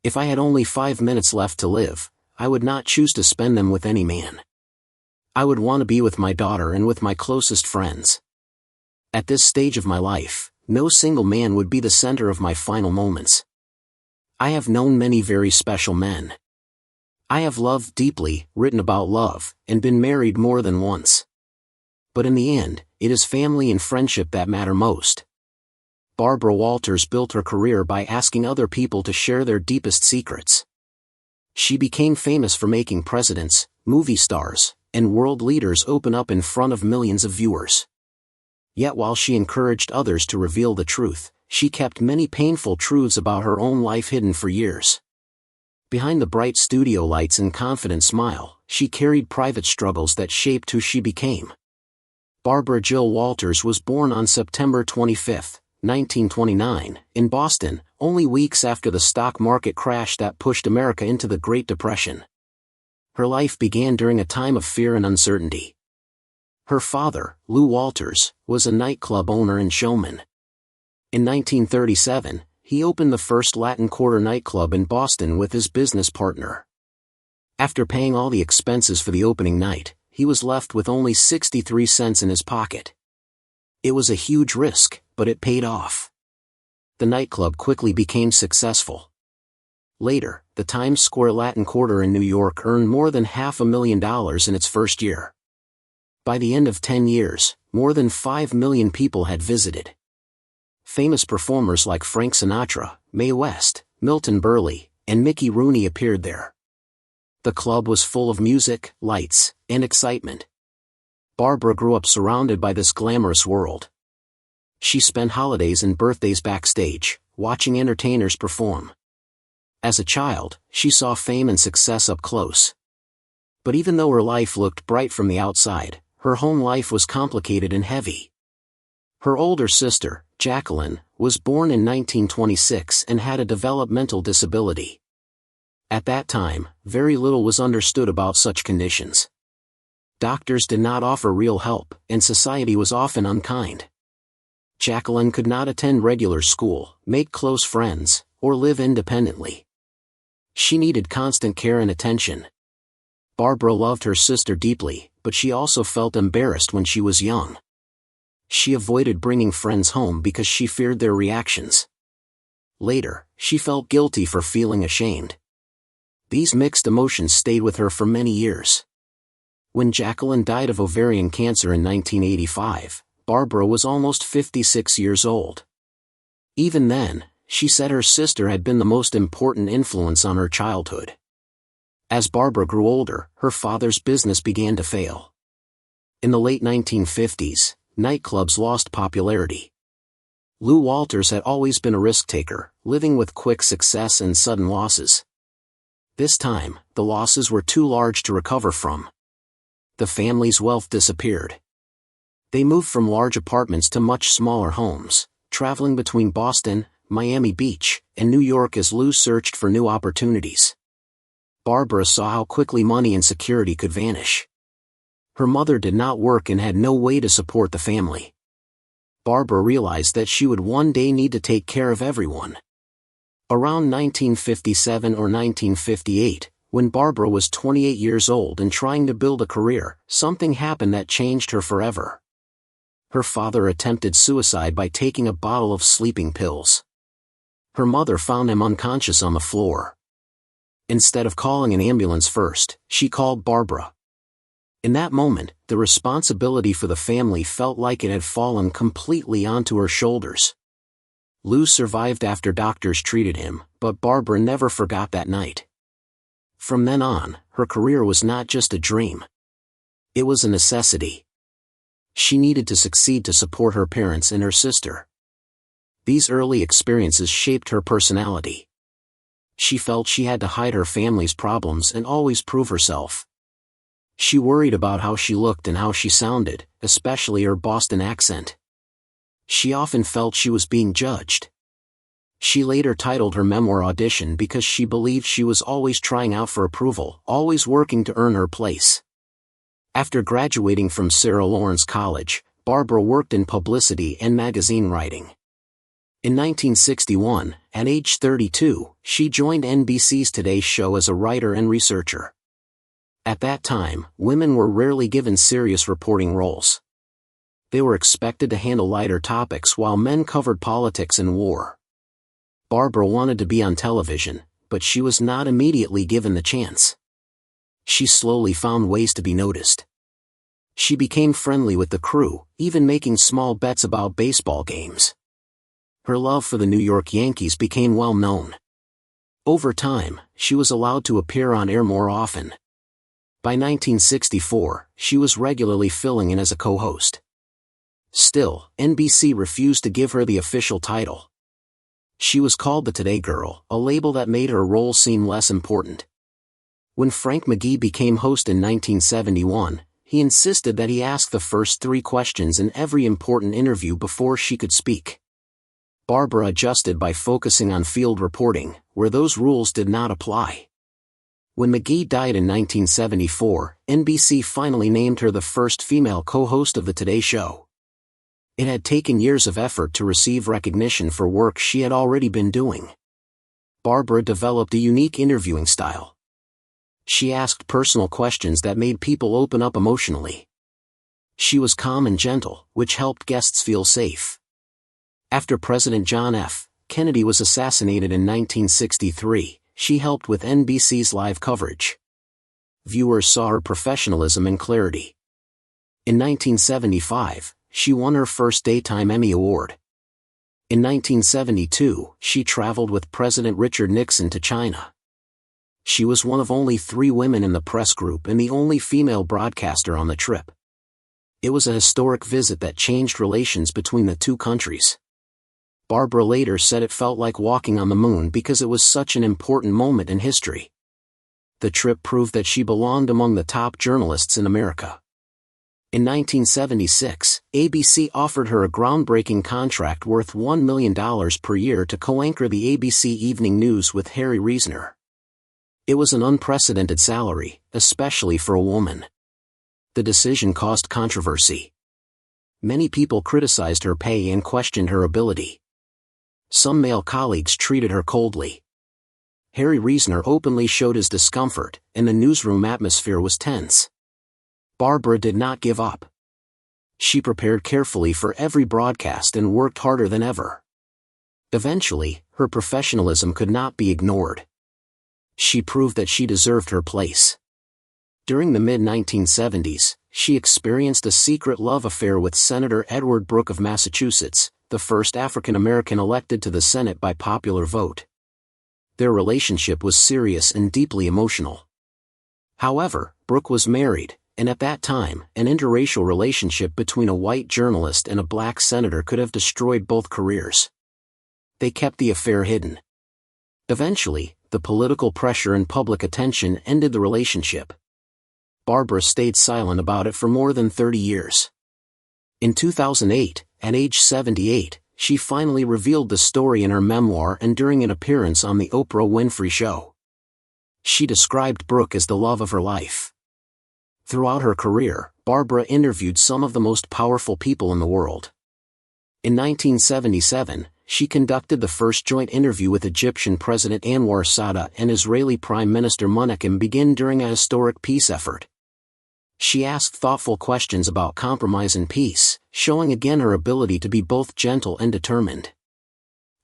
If I had only 5 minutes left to live, I would not choose to spend them with any man. I would want to be with my daughter and with my closest friends. At this stage of my life, no single man would be the center of my final moments. I have known many very special men. I have loved deeply, written about love, and been married more than once. But in the end, it is family and friendship that matter most. Barbara Walters built her career by asking other people to share their deepest secrets. She became famous for making presidents, movie stars, and world leaders open up in front of millions of viewers. Yet while she encouraged others to reveal the truth, she kept many painful truths about her own life hidden for years. Behind the bright studio lights and confident smile, she carried private struggles that shaped who she became. Barbara Jill Walters was born on September 25, 1929, in Boston, only weeks after the stock market crash that pushed America into the Great Depression. Her life began during a time of fear and uncertainty. Her father, Lew Walters, was a nightclub owner and showman. In 1937, he opened the first Latin Quarter nightclub in Boston with his business partner. After paying all the expenses for the opening night, he was left with only 63 cents in his pocket. It was a huge risk, but it paid off. The nightclub quickly became successful. Later, the Times Square Latin Quarter in New York earned more than $500,000 in its first year. By the end of 10 years, more than 5 million people had visited. Famous performers like Frank Sinatra, Mae West, Milton Berle, and Mickey Rooney appeared there. The club was full of music, lights, and excitement. Barbara grew up surrounded by this glamorous world. She spent holidays and birthdays backstage, watching entertainers perform. As a child, she saw fame and success up close. But even though her life looked bright from the outside, her home life was complicated and heavy. Her older sister, Jacqueline, was born in 1926 and had a developmental disability. At that time, very little was understood about such conditions. Doctors did not offer real help, and society was often unkind. Jacqueline could not attend regular school, make close friends, or live independently. She needed constant care and attention. Barbara loved her sister deeply, but she also felt embarrassed when she was young. She avoided bringing friends home because she feared their reactions. Later, she felt guilty for feeling ashamed. These mixed emotions stayed with her for many years. When Jacqueline died of ovarian cancer in 1985, Barbara was almost 56 years old. Even then, she said her sister had been the most important influence on her childhood. As Barbara grew older, her father's business began to fail. In the late 1950s, nightclubs lost popularity. Lew Walters had always been a risk-taker, living with quick success and sudden losses. This time, the losses were too large to recover from. The family's wealth disappeared. They moved from large apartments to much smaller homes, traveling between Boston, Miami Beach, and New York as Lew searched for new opportunities. Barbara saw how quickly money and security could vanish. Her mother did not work and had no way to support the family. Barbara realized that she would one day need to take care of everyone. Around 1957 or 1958, when Barbara was 28 years old and trying to build a career, something happened that changed her forever. Her father attempted suicide by taking a bottle of sleeping pills. Her mother found him unconscious on the floor. Instead of calling an ambulance first, she called Barbara. In that moment, the responsibility for the family felt like it had fallen completely onto her shoulders. Lew survived after doctors treated him, but Barbara never forgot that night. From then on, her career was not just a dream. It was a necessity. She needed to succeed to support her parents and her sister. These early experiences shaped her personality. She felt she had to hide her family's problems and always prove herself. She worried about how she looked and how she sounded, especially her Boston accent. She often felt she was being judged. She later titled her memoir Audition because she believed she was always trying out for approval, always working to earn her place. After graduating from Sarah Lawrence College, Barbara worked in publicity and magazine writing. In 1961, at age 32, she joined NBC's Today Show as a writer and researcher. At that time, women were rarely given serious reporting roles. They were expected to handle lighter topics while men covered politics and war. Barbara wanted to be on television, but she was not immediately given the chance. She slowly found ways to be noticed. She became friendly with the crew, even making small bets about baseball games. Her love for the New York Yankees became well known. Over time, she was allowed to appear on air more often. By 1964, she was regularly filling in as a co-host. Still, NBC refused to give her the official title. She was called the Today Girl, a label that made her role seem less important. When Frank McGee became host in 1971, he insisted that he ask the first 3 questions in every important interview before she could speak. Barbara adjusted by focusing on field reporting, where those rules did not apply. When McGee died in 1974, NBC finally named her the first female co-host of the Today Show. It had taken years of effort to receive recognition for work she had already been doing. Barbara developed a unique interviewing style. She asked personal questions that made people open up emotionally. She was calm and gentle, which helped guests feel safe. After President John F. Kennedy was assassinated in 1963, she helped with NBC's live coverage. Viewers saw her professionalism and clarity. In 1975, she won her first Daytime Emmy Award. In 1972, she traveled with President Richard Nixon to China. She was one of only 3 women in the press group and the only female broadcaster on the trip. It was a historic visit that changed relations between the 2 countries. Barbara later said it felt like walking on the moon because it was such an important moment in history. The trip proved that she belonged among the top journalists in America. In 1976, ABC offered her a groundbreaking contract worth $1 million per year to co-anchor the ABC Evening News with Harry Reasoner. It was an unprecedented salary, especially for a woman. The decision caused controversy. Many people criticized her pay and questioned her ability. Some male colleagues treated her coldly. Harry Reasoner openly showed his discomfort, and the newsroom atmosphere was tense. Barbara did not give up. She prepared carefully for every broadcast and worked harder than ever. Eventually, her professionalism could not be ignored. She proved that she deserved her place. During the mid-1970s, she experienced a secret love affair with Senator Edward Brooke of Massachusetts, the first African-American elected to the Senate by popular vote. Their relationship was serious and deeply emotional. However, Brooke was married, and at that time, an interracial relationship between a white journalist and a black senator could have destroyed both careers. They kept the affair hidden. Eventually, the political pressure and public attention ended the relationship. Barbara stayed silent about it for more than 30 years. In 2008, at age 78, she finally revealed the story in her memoir and during an appearance on The Oprah Winfrey Show. She described Brooke as the love of her life. Throughout her career, Barbara interviewed some of the most powerful people in the world. In 1977, she conducted the first joint interview with Egyptian President Anwar Sadat and Israeli Prime Minister Menachem Begin during a historic peace effort. She asked thoughtful questions about compromise and peace, showing again her ability to be both gentle and determined.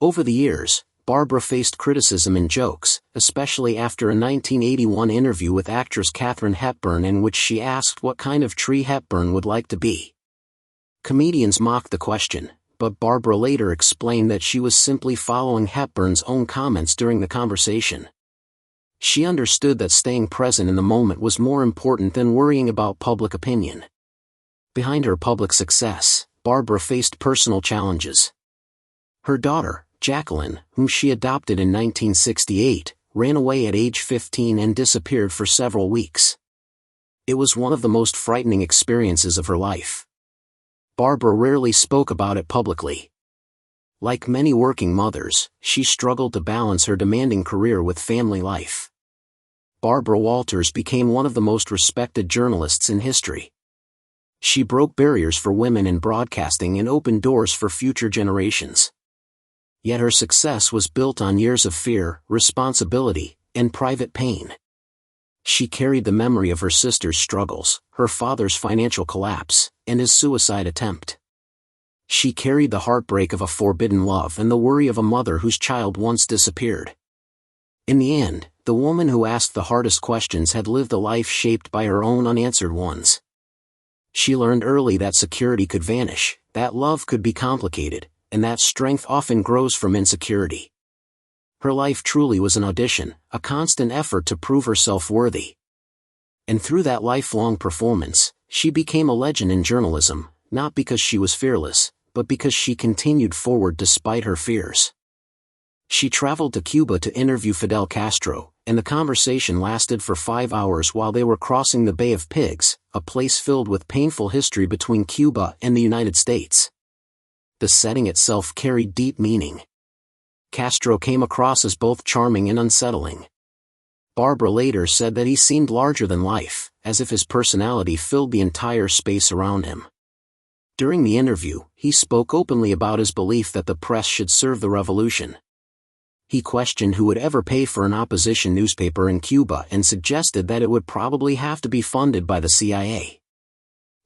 Over the years, Barbara faced criticism and jokes, especially after a 1981 interview with actress Katharine Hepburn in which she asked what kind of tree Hepburn would like to be. Comedians mocked the question, but Barbara later explained that she was simply following Hepburn's own comments during the conversation. She understood that staying present in the moment was more important than worrying about public opinion. Behind her public success, Barbara faced personal challenges. Her daughter, Jacqueline, whom she adopted in 1968, ran away at age 15 and disappeared for several weeks. It was one of the most frightening experiences of her life. Barbara rarely spoke about it publicly. Like many working mothers, she struggled to balance her demanding career with family life. Barbara Walters became one of the most respected journalists in history. She broke barriers for women in broadcasting and opened doors for future generations. Yet her success was built on years of fear, responsibility, and private pain. She carried the memory of her sister's struggles, her father's financial collapse, and his suicide attempt. She carried the heartbreak of a forbidden love and the worry of a mother whose child once disappeared. In the end, the woman who asked the hardest questions had lived a life shaped by her own unanswered ones. She learned early that security could vanish, that love could be complicated, and that strength often grows from insecurity. Her life truly was an audition, a constant effort to prove herself worthy. And through that lifelong performance, she became a legend in journalism, not because she was fearless, but because she continued forward despite her fears. She traveled to Cuba to interview Fidel Castro, and the conversation lasted for 5 hours while they were crossing the Bay of Pigs, a place filled with painful history between Cuba and the United States. The setting itself carried deep meaning. Castro came across as both charming and unsettling. Barbara later said that he seemed larger than life, as if his personality filled the entire space around him. During the interview, he spoke openly about his belief that the press should serve the revolution. He questioned who would ever pay for an opposition newspaper in Cuba and suggested that it would probably have to be funded by the CIA.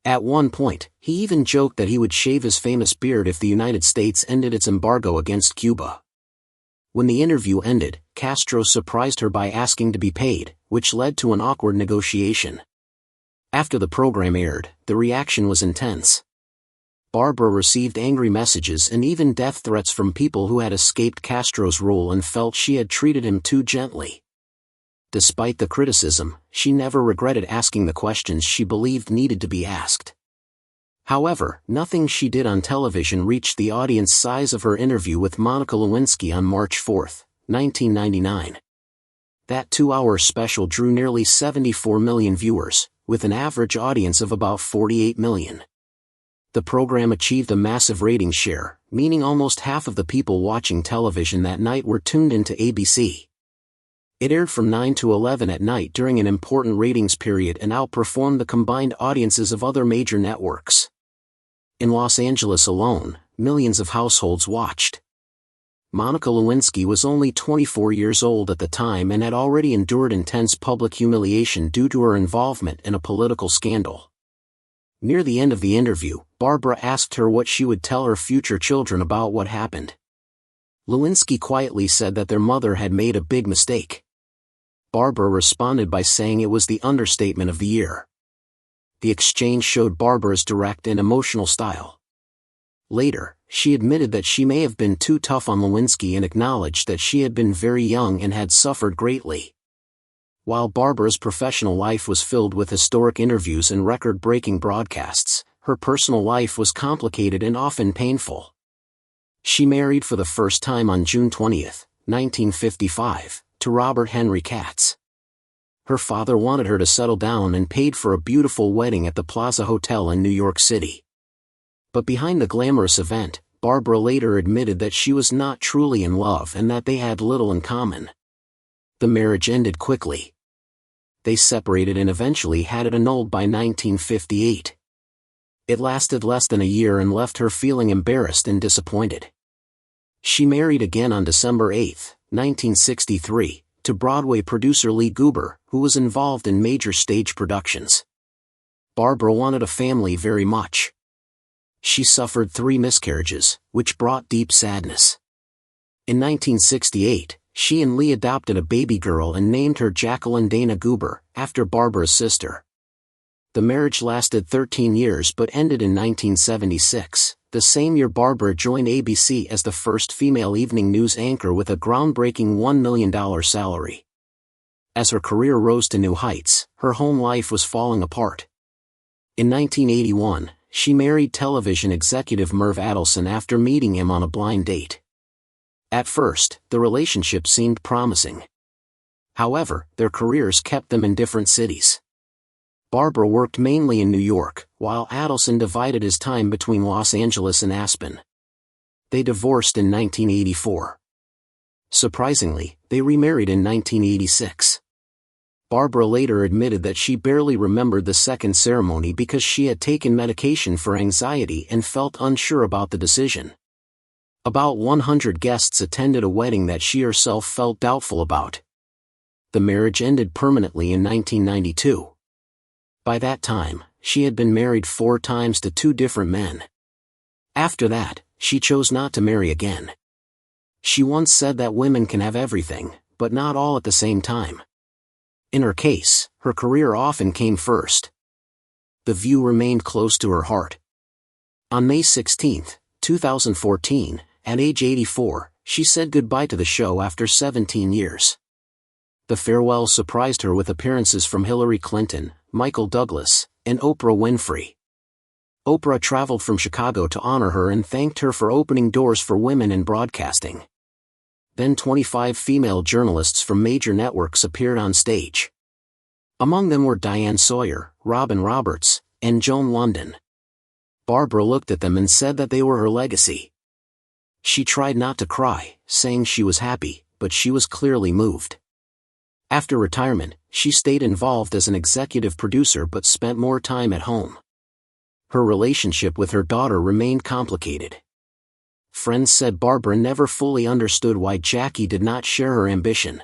At one point, he even joked that he would shave his famous beard if the United States ended its embargo against Cuba. When the interview ended, Castro surprised her by asking to be paid, which led to an awkward negotiation. After the program aired, the reaction was intense. Barbara received angry messages and even death threats from people who had escaped Castro's rule and felt she had treated him too gently. Despite the criticism, she never regretted asking the questions she believed needed to be asked. However, nothing she did on television reached the audience size of her interview with Monica Lewinsky on March 4, 1999. That 2-hour special drew nearly 74 million viewers, with an average audience of about 48 million. The program achieved a massive ratings share, meaning almost half of the people watching television that night were tuned into ABC. It aired from 9 to 11 at night during an important ratings period and outperformed the combined audiences of other major networks. In Los Angeles alone, millions of households watched. Monica Lewinsky was only 24 years old at the time and had already endured intense public humiliation due to her involvement in a political scandal. Near the end of the interview, Barbara asked her what she would tell her future children about what happened. Lewinsky quietly said that their mother had made a big mistake. Barbara responded by saying it was the understatement of the year. The exchange showed Barbara's direct and emotional style. Later, she admitted that she may have been too tough on Lewinsky and acknowledged that she had been very young and had suffered greatly. While Barbara's professional life was filled with historic interviews and record-breaking broadcasts, her personal life was complicated and often painful. She married for the first time on June 20, 1955, to Robert Henry Katz. Her father wanted her to settle down and paid for a beautiful wedding at the Plaza Hotel in New York City. But behind the glamorous event, Barbara later admitted that she was not truly in love and that they had little in common. The marriage ended quickly. They separated and eventually had it annulled by 1958. It lasted less than a year and left her feeling embarrassed and disappointed. She married again on December 8, 1963, to Broadway producer Lee Goober, who was involved in major stage productions. Barbara wanted a family very much. She suffered 3 miscarriages, which brought deep sadness. In 1968, she and Lee adopted a baby girl and named her Jacqueline Dana Goober, after Barbara's sister. The marriage lasted 13 years but ended in 1976, the same year Barbara joined ABC as the first female evening news anchor with a groundbreaking $1 million salary. As her career rose to new heights, her home life was falling apart. In 1981, she married television executive Merv Adelson after meeting him on a blind date. At first, the relationship seemed promising. However, their careers kept them in different cities. Barbara worked mainly in New York, while Adelson divided his time between Los Angeles and Aspen. They divorced in 1984. Surprisingly, they remarried in 1986. Barbara later admitted that she barely remembered the second ceremony because she had taken medication for anxiety and felt unsure about the decision. About 100 guests attended a wedding that she herself felt doubtful about. The marriage ended permanently in 1992. By that time, she had been married 4 times to 2 different men. After that, she chose not to marry again. She once said that women can have everything, but not all at the same time. In her case, her career often came first. The View remained close to her heart. On May 16, 2014, at age 84, she said goodbye to the show after 17 years. The farewell surprised her with appearances from Hillary Clinton, Michael Douglas, and Oprah Winfrey. Oprah traveled from Chicago to honor her and thanked her for opening doors for women in broadcasting. Then 25 female journalists from major networks appeared on stage. Among them were Diane Sawyer, Robin Roberts, and Joan London. Barbara looked at them and said that they were her legacy. She tried not to cry, saying she was happy, but she was clearly moved. After retirement, she stayed involved as an executive producer but spent more time at home. Her relationship with her daughter remained complicated. Friends said Barbara never fully understood why Jackie did not share her ambition.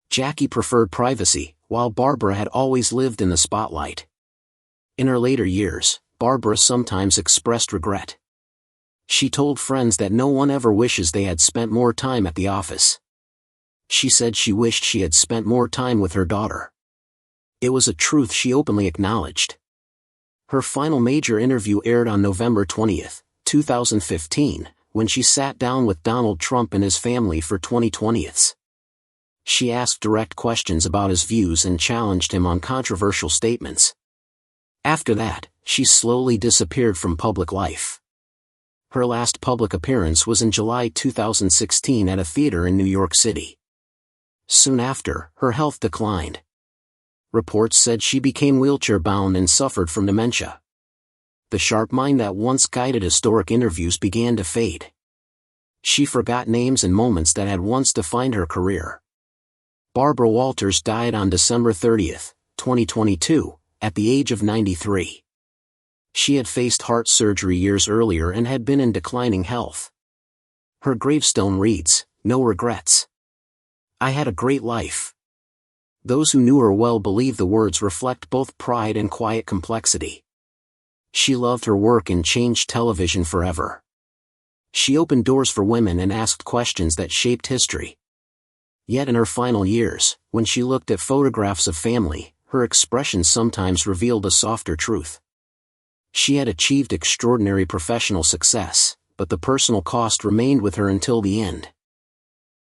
Jackie preferred privacy, while Barbara had always lived in the spotlight. In her later years, Barbara sometimes expressed regret. She told friends that no one ever wishes they had spent more time at the office. She said she wished she had spent more time with her daughter. It was a truth she openly acknowledged. Her final major interview aired on November 20, 2015, when she sat down with Donald Trump and his family for 2020s. She asked direct questions about his views and challenged him on controversial statements. After that, she slowly disappeared from public life. Her last public appearance was in July 2016 at a theater in New York City. Soon after, her health declined. Reports said she became wheelchair-bound and suffered from dementia. The sharp mind that once guided historic interviews began to fade. She forgot names and moments that had once defined her career. Barbara Walters died on December 30, 2022, at the age of 93. She had faced heart surgery years earlier and had been in declining health. Her gravestone reads, "No regrets. I had a great life." Those who knew her well believe the words reflect both pride and quiet complexity. She loved her work and changed television forever. She opened doors for women and asked questions that shaped history. Yet in her final years, when she looked at photographs of family, her expression sometimes revealed a softer truth. She had achieved extraordinary professional success, but the personal cost remained with her until the end.